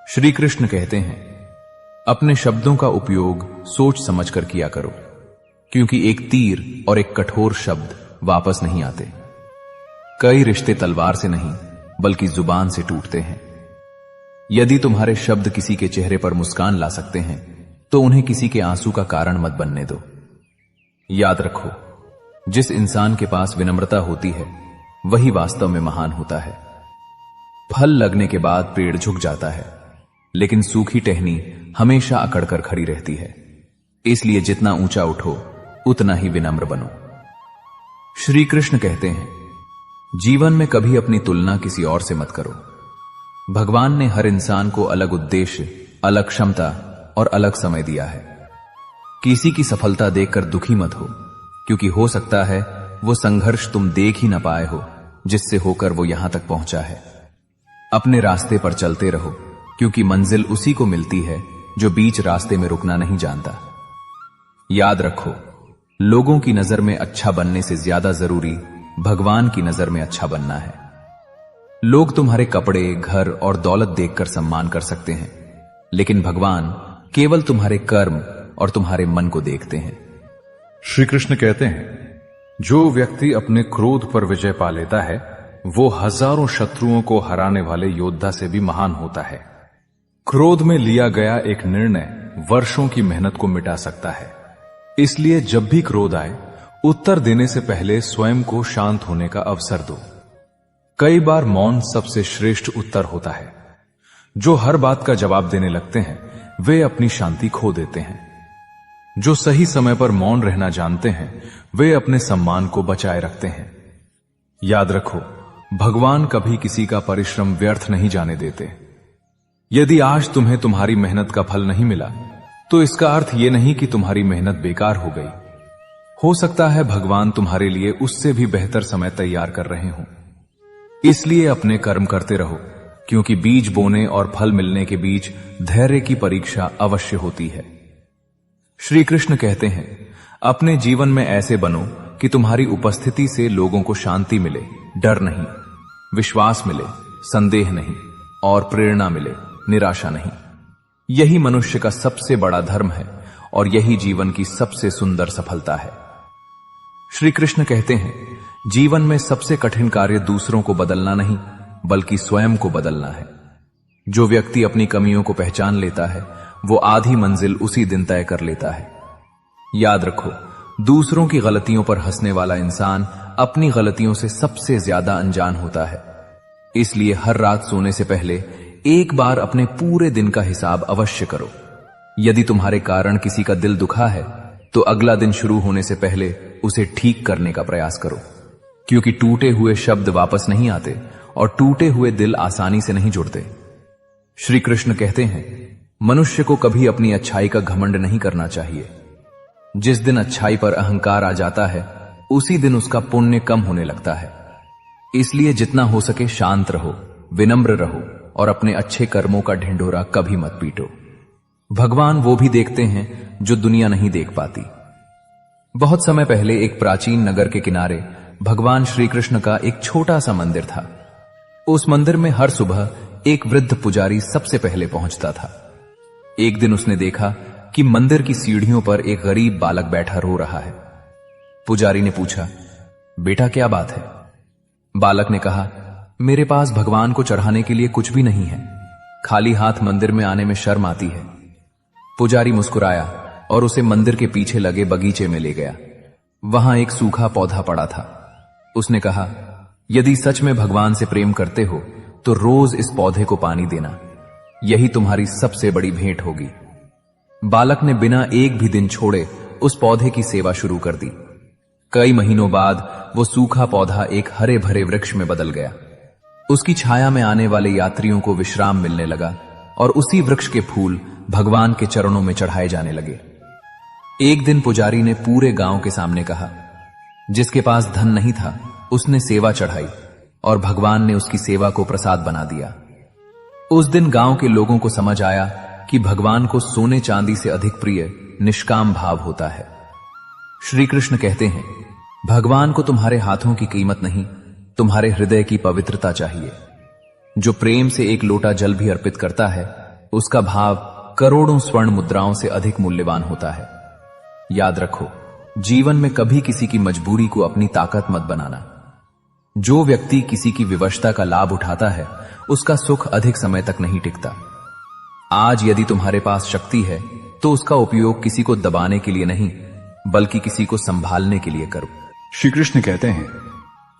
श्री कृष्ण कहते हैं, अपने शब्दों का उपयोग सोच समझकर किया करो, क्योंकि एक तीर और एक कठोर शब्द वापस नहीं आते। कई रिश्ते तलवार से नहीं बल्कि जुबान से टूटते हैं। यदि तुम्हारे शब्द किसी के चेहरे पर मुस्कान ला सकते हैं तो उन्हें किसी के आंसू का कारण मत बनने दो। याद रखो, जिस इंसान के पास विनम्रता होती है वही वास्तव में महान होता है। फल लगने के बाद पेड़ झुक जाता है, लेकिन सूखी टहनी हमेशा अकड़कर खड़ी रहती है। इसलिए जितना ऊंचा उठो उतना ही विनम्र बनो। श्री कृष्ण कहते हैं, जीवन में कभी अपनी तुलना किसी और से मत करो। भगवान ने हर इंसान को अलग उद्देश्य, अलग क्षमता और अलग समय दिया है। किसी की सफलता देखकर दुखी मत हो, क्योंकि हो सकता है वो संघर्ष तुम देख ही ना पाए हो जिससे होकर वो यहां तक पहुंचा है। अपने रास्ते पर चलते रहो, क्योंकि मंजिल उसी को मिलती है जो बीच रास्ते में रुकना नहीं जानता। याद रखो, लोगों की नजर में अच्छा बनने से ज्यादा जरूरी भगवान की नजर में अच्छा बनना है। लोग तुम्हारे कपड़े, घर और दौलत देखकर सम्मान कर सकते हैं, लेकिन भगवान केवल तुम्हारे कर्म और तुम्हारे मन को देखते हैं। श्री कृष्ण कहते हैं, जो व्यक्ति अपने क्रोध पर विजय पा लेता है वो हजारों शत्रुओं को हराने वाले योद्धा से भी महान होता है। क्रोध में लिया गया एक निर्णय वर्षों की मेहनत को मिटा सकता है। इसलिए जब भी क्रोध आए, उत्तर देने से पहले स्वयं को शांत होने का अवसर दो। कई बार मौन सबसे श्रेष्ठ उत्तर होता है। जो हर बात का जवाब देने लगते हैं वे अपनी शांति खो देते हैं। जो सही समय पर मौन रहना जानते हैं वे अपने सम्मान को बचाए रखते हैं। याद रखो, भगवान कभी किसी का परिश्रम व्यर्थ नहीं जाने देते। यदि आज तुम्हें तुम्हारी मेहनत का फल नहीं मिला तो इसका अर्थ यह नहीं कि तुम्हारी मेहनत बेकार हो गई। हो सकता है भगवान तुम्हारे लिए उससे भी बेहतर समय तैयार कर रहे हों। इसलिए अपने कर्म करते रहो, क्योंकि बीज बोने और फल मिलने के बीच धैर्य की परीक्षा अवश्य होती है। श्री कृष्ण कहते हैं, अपने जीवन में ऐसे बनो कि तुम्हारी उपस्थिति से लोगों को शांति मिले, डर नहीं, विश्वास मिले, संदेह नहीं, और प्रेरणा मिले, निराशा नहीं। यही मनुष्य का सबसे बड़ा धर्म है और यही जीवन की सबसे सुंदर सफलता है। श्री कृष्ण कहते हैं, जीवन में सबसे कठिन कार्य दूसरों को बदलना नहीं, बल्कि स्वयं को बदलना है। जो व्यक्ति अपनी कमियों को पहचान लेता है वो आधी मंजिल उसी दिन तय कर लेता है। याद रखो, दूसरों की गलतियों पर हंसने वाला इंसान अपनी गलतियों से सबसे ज्यादा अनजान होता है। इसलिए हर रात सोने से पहले एक बार अपने पूरे दिन का हिसाब अवश्य करो। यदि तुम्हारे कारण किसी का दिल दुखा है तो अगला दिन शुरू होने से पहले उसे ठीक करने का प्रयास करो, क्योंकि टूटे हुए शब्द वापस नहीं आते और टूटे हुए दिल आसानी से नहीं जुड़ते। श्री कृष्ण कहते हैं, मनुष्य को कभी अपनी अच्छाई का घमंड नहीं करना चाहिए। जिस दिन अच्छाई पर अहंकार आ जाता है उसी दिन उसका पुण्य कम होने लगता है। इसलिए जितना हो सके शांत रहो, विनम्र रहो और अपने अच्छे कर्मों का ढिंढोरा कभी मत पीटो। भगवान वो भी देखते हैं जो दुनिया नहीं देख पाती। बहुत समय पहले एक प्राचीन नगर के किनारे भगवान श्री कृष्ण का एक छोटा सा मंदिर था। उस मंदिर में हर सुबह एक वृद्ध पुजारी सबसे पहले पहुंचता था। एक दिन उसने देखा कि मंदिर की सीढ़ियों पर एक गरीब बालक बैठा रो रहा है। पुजारी ने पूछा, बेटा क्या बात है? बालक ने कहा, मेरे पास भगवान को चढ़ाने के लिए कुछ भी नहीं है, खाली हाथ मंदिर में आने में शर्म आती है। पुजारी मुस्कुराया और उसे मंदिर के पीछे लगे बगीचे में ले गया। वहां एक सूखा पौधा पड़ा था। उसने कहा, यदि सच में भगवान से प्रेम करते हो तो रोज इस पौधे को पानी देना, यही तुम्हारी सबसे बड़ी भेंट होगी। बालक ने बिना एक भी दिन छोड़े उस पौधे की सेवा शुरू कर दी। कई महीनों बाद वो सूखा पौधा एक हरे भरे वृक्ष में बदल गया। उसकी छाया में आने वाले यात्रियों को विश्राम मिलने लगा और उसी वृक्ष के फूल भगवान के चरणों में चढ़ाए जाने लगे। एक दिन पुजारी ने पूरे गांव के सामने कहा, जिसके पास धन नहीं था उसने सेवा चढ़ाई और भगवान ने उसकी सेवा को प्रसाद बना दिया। उस दिन गांव के लोगों को समझ आया कि भगवान को सोने चांदी से अधिक प्रिय निष्काम भाव होता है। श्री कृष्ण कहते हैं, भगवान को तुम्हारे हाथों की कीमत नहीं, तुम्हारे हृदय की पवित्रता चाहिए। जो प्रेम से एक लोटा जल भी अर्पित करता है उसका भाव करोड़ों स्वर्ण मुद्राओं से अधिक मूल्यवान होता है। याद रखो, जीवन में कभी किसी की मजबूरी को अपनी ताकत मत बनाना। जो व्यक्ति किसी की विवशता का लाभ उठाता है उसका सुख अधिक समय तक नहीं टिकता। आज यदि तुम्हारे पास शक्ति है तो उसका उपयोग किसी को दबाने के लिए नहीं, बल्कि किसी को संभालने के लिए करो। श्री कृष्ण कहते हैं,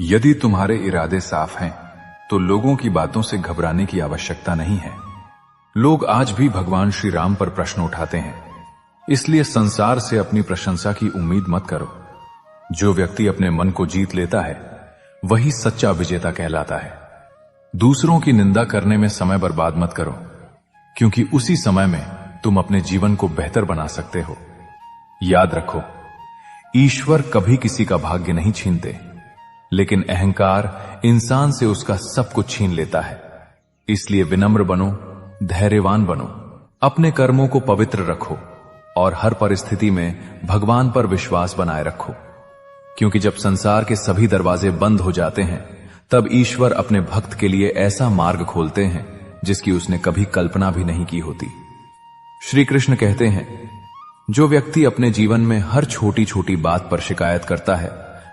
यदि तुम्हारे इरादे साफ हैं तो लोगों की बातों से घबराने की आवश्यकता नहीं है। लोग आज भी भगवान श्री राम पर प्रश्न उठाते हैं, इसलिए संसार से अपनी प्रशंसा की उम्मीद मत करो। जो व्यक्ति अपने मन को जीत लेता है वही सच्चा विजेता कहलाता है। दूसरों की निंदा करने में समय बर्बाद मत करो, क्योंकि उसी समय में तुम अपने जीवन को बेहतर बना सकते हो। याद रखो, ईश्वर कभी किसी का भाग्य नहीं छीनते, लेकिन अहंकार इंसान से उसका सब कुछ छीन लेता है। इसलिए विनम्र बनो, धैर्यवान बनो, अपने कर्मों को पवित्र रखो और हर परिस्थिति में भगवान पर विश्वास बनाए रखो। क्योंकि जब संसार के सभी दरवाजे बंद हो जाते हैं, तब ईश्वर अपने भक्त के लिए ऐसा मार्ग खोलते हैं जिसकी उसने कभी कल्पना भी नहीं की होती। श्री कृष्ण कहते हैं, जो व्यक्ति अपने जीवन में हर छोटी छोटी बात पर शिकायत करता है,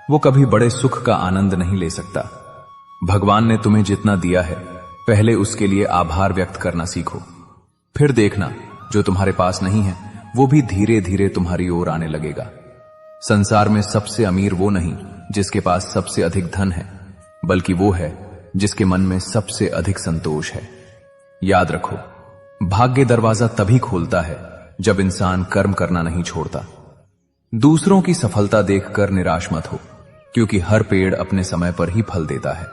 वो कभी बड़े सुख का आनंद नहीं ले सकता। भगवान ने तुम्हें जितना दिया है, पहले उसके लिए आभार व्यक्त करना सीखो। फिर देखना, जो तुम्हारे पास नहीं है वो भी धीरे धीरे तुम्हारी ओर आने लगेगा। संसार में सबसे अमीर वो नहीं जिसके पास सबसे अधिक धन है, बल्कि वो है जिसके मन में सबसे अधिक संतोष है। याद रखो, भाग्य दरवाजा तभी खोलता है जब इंसान कर्म करना नहीं छोड़ता। दूसरों की सफलता देखकर निराश मत हो, क्योंकि हर पेड़ अपने समय पर ही फल देता है।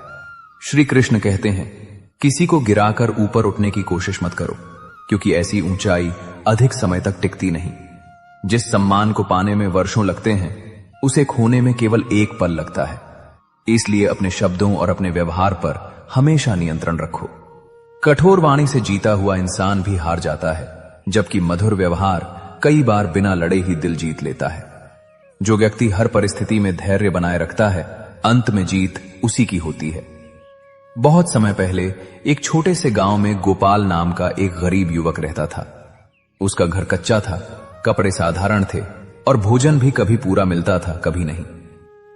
श्री कृष्ण कहते हैं, किसी को गिराकर ऊपर उठने की कोशिश मत करो, क्योंकि ऐसी ऊंचाई अधिक समय तक टिकती नहीं। जिस सम्मान को पाने में वर्षों लगते हैं, उसे खोने में केवल एक पल लगता है। इसलिए अपने शब्दों और अपने व्यवहार पर हमेशा नियंत्रण रखो। कठोर वाणी से जीता हुआ इंसान भी हार जाता है, जबकि मधुर व्यवहार कई बार बिना लड़े ही दिल जीत लेता है। जो व्यक्ति हर परिस्थिति में धैर्य बनाए रखता है, अंत में जीत उसी की होती है। बहुत समय पहले एक छोटे से गांव में गोपाल नाम का एक गरीब युवक रहता था। उसका घर कच्चा था, कपड़े साधारण थे और भोजन भी कभी पूरा मिलता था, कभी नहीं।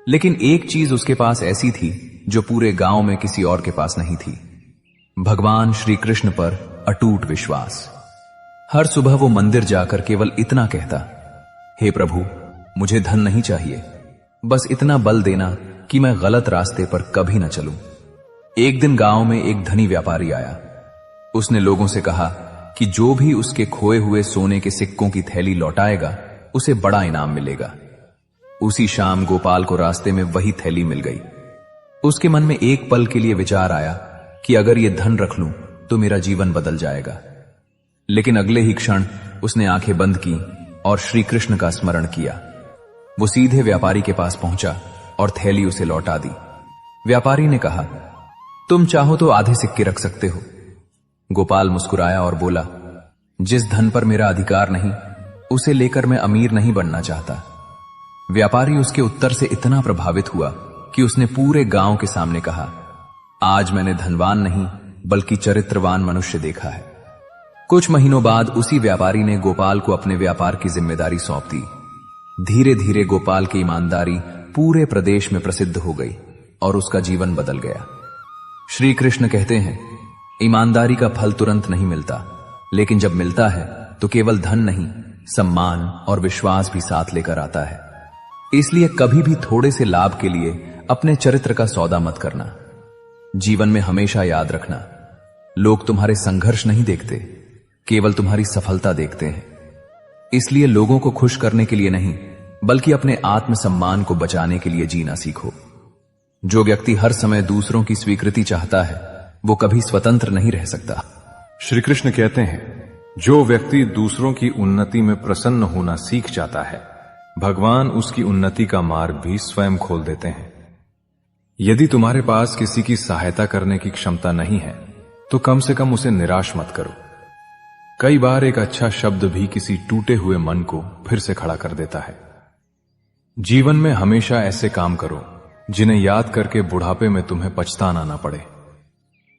लेकिन एक चीज उसके पास ऐसी थी जो पूरे गांव में किसी और के पास नहीं थी, भगवान श्री कृष्ण पर अटूट विश्वास। हर सुबह वो मंदिर जाकर केवल इतना कहता, हे प्रभु, मुझे धन नहीं चाहिए, बस इतना बल देना कि मैं गलत रास्ते पर कभी न चलूं। एक दिन गांव में एक धनी व्यापारी आया। उसने लोगों से कहा कि जो भी उसके खोए हुए सोने के सिक्कों की थैली लौटाएगा, उसे बड़ा इनाम मिलेगा। उसी शाम गोपाल को रास्ते में वही थैली मिल गई। उसके मन में एक पल के लिए विचार आया कि अगर ये धन रख लूं तो मेरा जीवन बदल जाएगा। लेकिन अगले ही क्षण उसने आंखें बंद की और श्री कृष्ण का स्मरण किया। वो सीधे व्यापारी के पास पहुंचा और थैली उसे लौटा दी। व्यापारी ने कहा, तुम चाहो तो आधे सिक्के रख सकते हो। गोपाल मुस्कुराया और बोला, जिस धन पर मेरा अधिकार नहीं, उसे लेकर मैं अमीर नहीं बनना चाहता। व्यापारी उसके उत्तर से इतना प्रभावित हुआ कि उसने पूरे गांव के सामने कहा, आज मैंने धनवान नहीं बल्कि चरित्रवान मनुष्य देखा है। कुछ महीनों बाद उसी व्यापारी ने गोपाल को अपने व्यापार की जिम्मेदारी सौंप दी। धीरे धीरे गोपाल की ईमानदारी पूरे प्रदेश में प्रसिद्ध हो गई और उसका जीवन बदल गया। श्री कृष्ण कहते हैं, ईमानदारी का फल तुरंत नहीं मिलता, लेकिन जब मिलता है तो केवल धन नहीं, सम्मान और विश्वास भी साथ लेकर आता है। इसलिए कभी भी थोड़े से लाभ के लिए अपने चरित्र का सौदा मत करना। जीवन में हमेशा याद रखना, लोग तुम्हारे संघर्ष नहीं देखते, केवल तुम्हारी सफलता देखते हैं। इसलिए लोगों को खुश करने के लिए नहीं, बल्कि अपने आत्मसम्मान को बचाने के लिए जीना सीखो। जो व्यक्ति हर समय दूसरों की स्वीकृति चाहता है, वो कभी स्वतंत्र नहीं रह सकता। श्री कृष्ण कहते हैं, जो व्यक्ति दूसरों की उन्नति में प्रसन्न होना सीख जाता है, भगवान उसकी उन्नति का मार्ग भी स्वयं खोल देते हैं। यदि तुम्हारे पास किसी की सहायता करने की क्षमता नहीं है, तो कम से कम उसे निराश मत करो। कई बार एक अच्छा शब्द भी किसी टूटे हुए मन को फिर से खड़ा कर देता है। जीवन में हमेशा ऐसे काम करो जिन्हें याद करके बुढ़ापे में तुम्हें पछताना ना पड़े,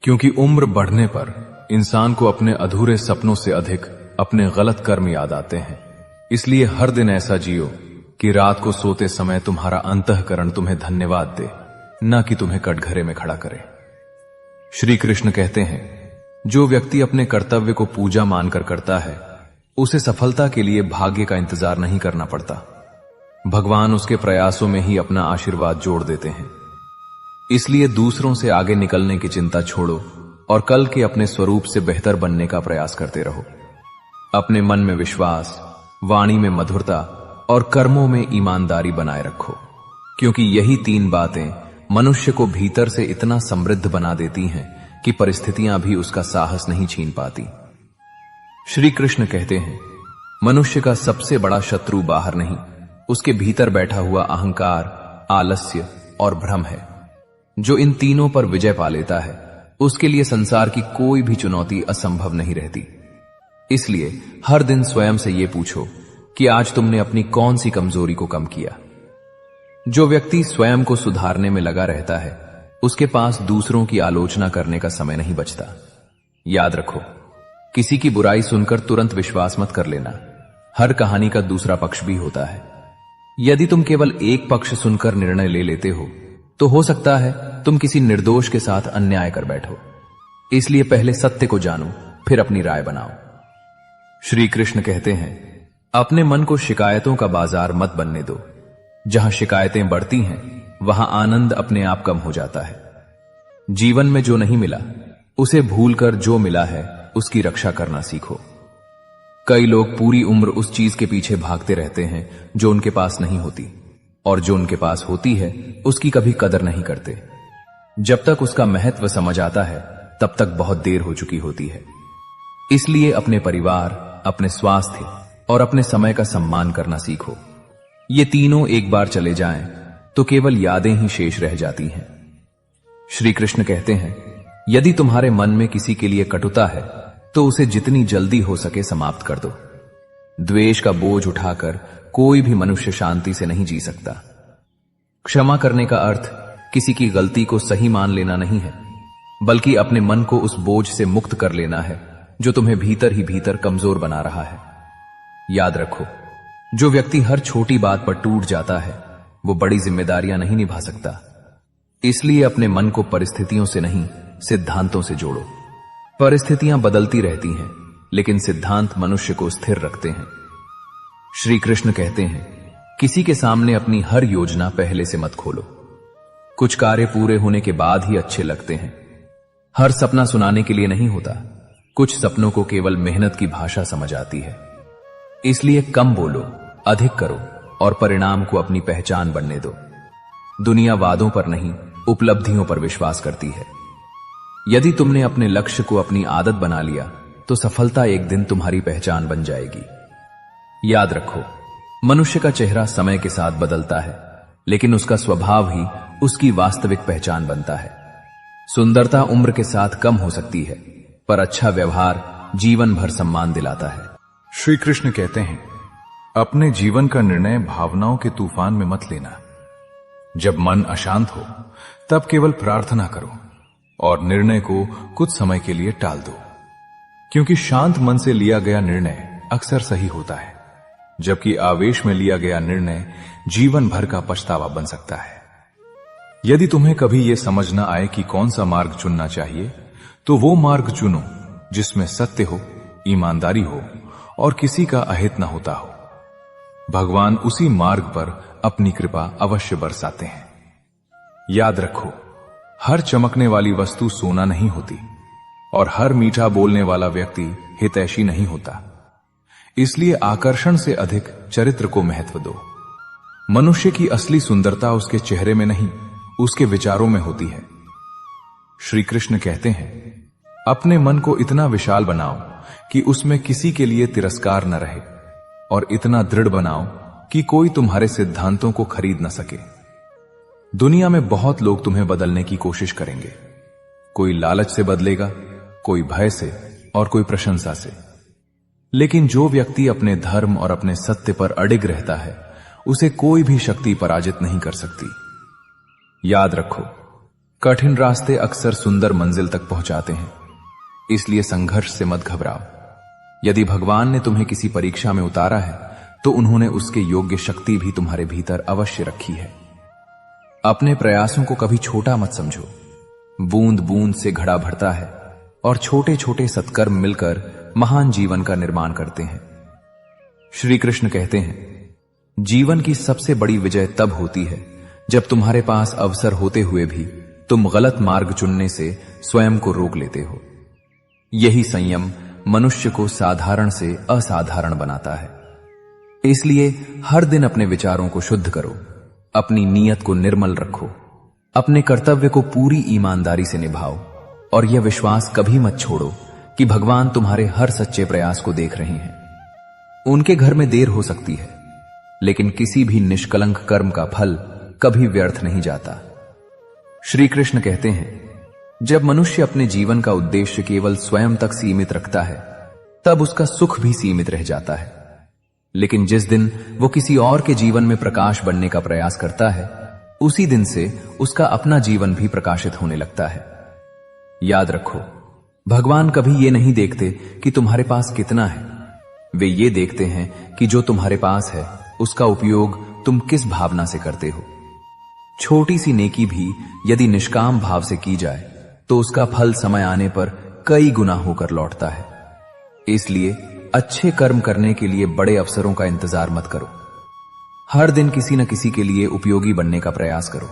क्योंकि उम्र बढ़ने पर इंसान को अपने अधूरे सपनों से अधिक अपने गलत कर्म याद आते हैं। इसलिए हर दिन ऐसा जियो कि रात को सोते समय तुम्हारा अंतःकरण तुम्हें धन्यवाद दे, न कि तुम्हें कटघरे में खड़ा करे। श्री कृष्ण कहते हैं, जो व्यक्ति अपने कर्तव्य को पूजा मानकर करता है, उसे सफलता के लिए भाग्य का इंतजार नहीं करना पड़ता। भगवान उसके प्रयासों में ही अपना आशीर्वाद जोड़ देते हैं। इसलिए दूसरों से आगे निकलने की चिंता छोड़ो और कल के अपने स्वरूप से बेहतर बनने का प्रयास करते रहो। अपने मन में विश्वास, वाणी में मधुरता और कर्मों में ईमानदारी बनाए रखो, क्योंकि यही तीन बातें मनुष्य को भीतर से इतना समृद्ध बना देती हैं कि परिस्थितियां भी उसका साहस नहीं छीन पाती। श्री कृष्ण कहते हैं, मनुष्य का सबसे बड़ा शत्रु बाहर नहीं, उसके भीतर बैठा हुआ अहंकार, आलस्य और भ्रम है। जो इन तीनों पर विजय पा लेता है, उसके लिए संसार की कोई भी चुनौती असंभव नहीं रहती। इसलिए हर दिन स्वयं से यह पूछो कि आज तुमने अपनी कौन सी कमजोरी को कम किया। जो व्यक्ति स्वयं को सुधारने में लगा रहता है, उसके पास दूसरों की आलोचना करने का समय नहीं बचता। याद रखो, किसी की बुराई सुनकर तुरंत विश्वास मत कर लेना। हर कहानी का दूसरा पक्ष भी होता है। यदि तुम केवल एक पक्ष सुनकर निर्णय ले लेते हो, तो हो सकता है तुम किसी निर्दोष के साथ अन्याय कर बैठो। इसलिए पहले सत्य को जानो, फिर अपनी राय बनाओ। श्री कृष्ण कहते हैं, अपने मन को शिकायतों का बाजार मत बनने दो। जहां शिकायतें बढ़ती हैं, वहां आनंद अपने आप कम हो जाता है। जीवन में जो नहीं मिला, उसे भूलकर जो मिला है उसकी रक्षा करना सीखो। कई लोग पूरी उम्र उस चीज के पीछे भागते रहते हैं जो उनके पास नहीं होती, और जो उनके पास होती है उसकी कभी कदर नहीं करते। जब तक उसका महत्व समझ आता है, तब तक बहुत देर हो चुकी होती है। इसलिए अपने परिवार, अपने स्वास्थ्य और अपने समय का सम्मान करना सीखो। ये तीनों एक बार चले जाएं, तो केवल यादें ही शेष रह जाती हैं। श्री कृष्ण कहते हैं, यदि तुम्हारे मन में किसी के लिए कटुता है, तो उसे जितनी जल्दी हो सके समाप्त कर दो। द्वेष का बोझ उठाकर कोई भी मनुष्य शांति से नहीं जी सकता। क्षमा करने का अर्थ किसी की गलती को सही मान लेना नहीं है, बल्कि अपने मन को उस बोझ से मुक्त कर लेना है जो तुम्हें भीतर ही भीतर कमजोर बना रहा है। याद रखो, जो व्यक्ति हर छोटी बात पर टूट जाता है, वो बड़ी जिम्मेदारियां नहीं निभा सकता। इसलिए अपने मन को परिस्थितियों से नहीं, सिद्धांतों से जोड़ो। परिस्थितियां बदलती रहती हैं, लेकिन सिद्धांत मनुष्य को स्थिर रखते हैं। श्री कृष्ण कहते हैं, किसी के सामने अपनी हर योजना पहले से मत खोलो। कुछ कार्य पूरे होने के बाद ही अच्छे लगते हैं। हर सपना सुनाने के लिए नहीं होता। कुछ सपनों को केवल मेहनत की भाषा समझ आती है। इसलिए कम बोलो, अधिक करो और परिणाम को अपनी पहचान बनने दो। दुनिया वादों पर नहीं, उपलब्धियों पर विश्वास करती है। यदि तुमने अपने लक्ष्य को अपनी आदत बना लिया, तो सफलता एक दिन तुम्हारी पहचान बन जाएगी। याद रखो, मनुष्य का चेहरा समय के साथ बदलता है, लेकिन उसका स्वभाव ही उसकी वास्तविक पहचान बनता है। सुंदरता उम्र के साथ कम हो सकती है, पर अच्छा व्यवहार जीवन भर सम्मान दिलाता है। श्री कृष्ण कहते हैं, अपने जीवन का निर्णय भावनाओं के तूफान में मत लेना। जब मन अशांत हो, तब केवल प्रार्थना करो और निर्णय को कुछ समय के लिए टाल दो, क्योंकि शांत मन से लिया गया निर्णय अक्सर सही होता है, जबकि आवेश में लिया गया निर्णय जीवन भर का पछतावा बन सकता है। यदि तुम्हें कभी यह समझ न आए कि कौन सा मार्ग चुनना चाहिए, तो वो मार्ग चुनो जिसमें सत्य हो, ईमानदारी हो और किसी का अहित न होता हो। भगवान उसी मार्ग पर अपनी कृपा अवश्य बरसाते हैं। याद रखो, हर चमकने वाली वस्तु सोना नहीं होती और हर मीठा बोलने वाला व्यक्ति हितैषी नहीं होता। इसलिए आकर्षण से अधिक चरित्र को महत्व दो। मनुष्य की असली सुंदरता उसके चेहरे में नहीं, उसके विचारों में होती है। श्री कृष्ण कहते हैं, अपने मन को इतना विशाल बनाओ कि उसमें किसी के लिए तिरस्कार न रहे, और इतना दृढ़ बनाओ कि कोई तुम्हारे सिद्धांतों को खरीद न सके। दुनिया में बहुत लोग तुम्हें बदलने की कोशिश करेंगे। कोई लालच से बदलेगा, कोई भय से और कोई प्रशंसा से। लेकिन जो व्यक्ति अपने धर्म और अपने सत्य पर अडिग रहता है, उसे कोई भी शक्ति पराजित नहीं कर सकती। याद रखो, कठिन रास्ते अक्सर सुंदर मंजिल तक पहुंचाते हैं। इसलिए संघर्ष से मत घबराओ। यदि भगवान ने तुम्हें किसी परीक्षा में उतारा है, तो उन्होंने उसके योग्य शक्ति भी तुम्हारे भीतर अवश्य रखी है। अपने प्रयासों को कभी छोटा मत समझो। बूंद बूंद से घड़ा भरता है और छोटे छोटे सत्कर्म मिलकर महान जीवन का निर्माण करते हैं। श्री कृष्ण कहते हैं, जीवन की सबसे बड़ी विजय तब होती है जब तुम्हारे पास अवसर होते हुए भी तुम गलत मार्ग चुनने से स्वयं को रोक लेते हो। यही संयम मनुष्य को साधारण से असाधारण बनाता है। इसलिए हर दिन अपने विचारों को शुद्ध करो, अपनी नीयत को निर्मल रखो, अपने कर्तव्य को पूरी ईमानदारी से निभाओ और यह विश्वास कभी मत छोड़ो कि भगवान तुम्हारे हर सच्चे प्रयास को देख रहे हैं। उनके घर में देर हो सकती है, लेकिन किसी भी निष्कलंक कर्म का फल कभी व्यर्थ नहीं जाता। श्री कृष्ण कहते हैं, जब मनुष्य अपने जीवन का उद्देश्य केवल स्वयं तक सीमित रखता है, तब उसका सुख भी सीमित रह जाता है। लेकिन जिस दिन वो किसी और के जीवन में प्रकाश बनने का प्रयास करता है, उसी दिन से उसका अपना जीवन भी प्रकाशित होने लगता है। याद रखो, भगवान कभी ये नहीं देखते कि तुम्हारे पास कितना है, वे ये देखते हैं कि जो तुम्हारे पास है उसका उपयोग तुम किस भावना से करते हो। छोटी सी नेकी भी यदि निष्काम भाव से की जाए तो उसका फल समय आने पर कई गुना होकर लौटता है। इसलिए अच्छे कर्म करने के लिए बड़े अवसरों का इंतजार मत करो। हर दिन किसी न किसी के लिए उपयोगी बनने का प्रयास करो।